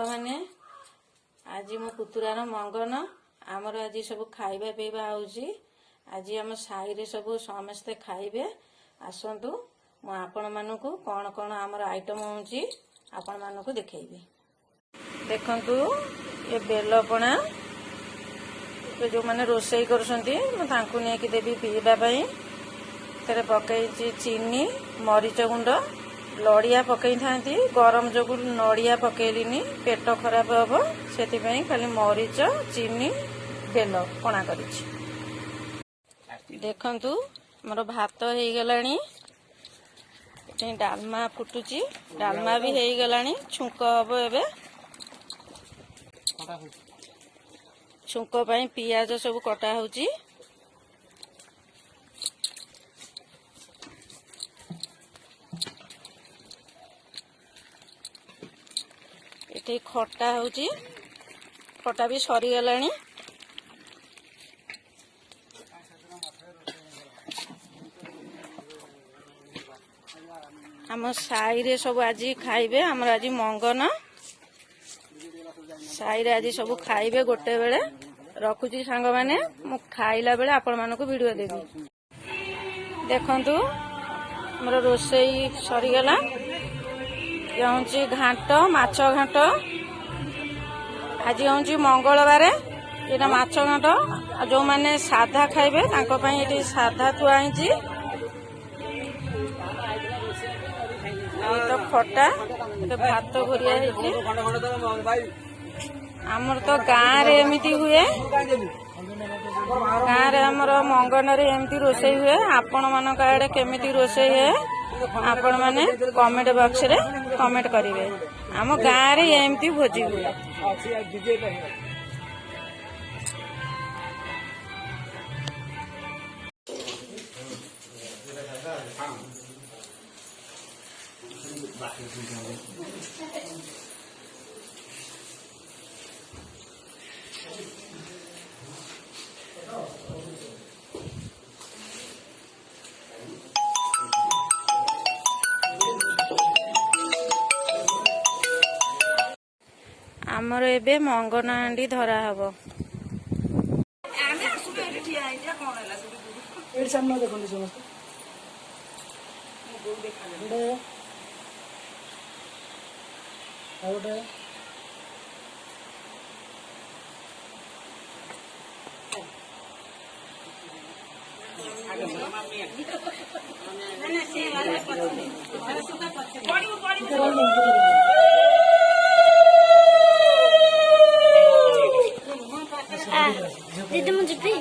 मैंने आज मो पुतुरार मंगन आमर आज सब खाइबा पीवा होउची आज आम साई रे सब समस्ते खाइबे आसंतु मु आपण मानकु कौन कौन आमर आइटम होउची आपण मानकु देखेबी। देखंतु ये बेलपणा जो मैंने रोसई करसंती मु तांकु नेकी देबी पीबा पई। तेरे पकई चीनी मरीच गुंड लड़िया पकई थांती गरम जो नड़िया पकेलिनी पेट खराब हम से खाली मरीच चीनी बेल पणा कर देखंतु मोर भात हो गलानी डालमा फुटुची डालमा भी हो गलानी छुंक हम एबे छुंक पई पियाज सब कटा होची ये खटा होची खटा भी सरी गलानी हम साई रे सब आज खाइबे हमर आज मंगन साई रे आज सब खाइबे गोटे बेले रखुची सांग माने मु खाइला बेले आपण मानको वीडियो देबी। देखंतु हमर रोसई सरी गला ये घाट माछ घाट आज हूँ मंगलवार यहाँ माछ घाट जो मैंने साधा खाइबे ये साधा थुआई तो खटा तो भात भरिया आमर तो गाँव रे एमती हुए गाँव रे आमर मंगन रे एमती रोसई हुए आपण मान आड़े केमिति रोसई है आपण माने कमेंट बॉक्स रे कमेंट करिवे। आम गाँव रे एमती भोजी हुए। आमर एबे मंगन हांडी धरा हबो दीदी मुझे भी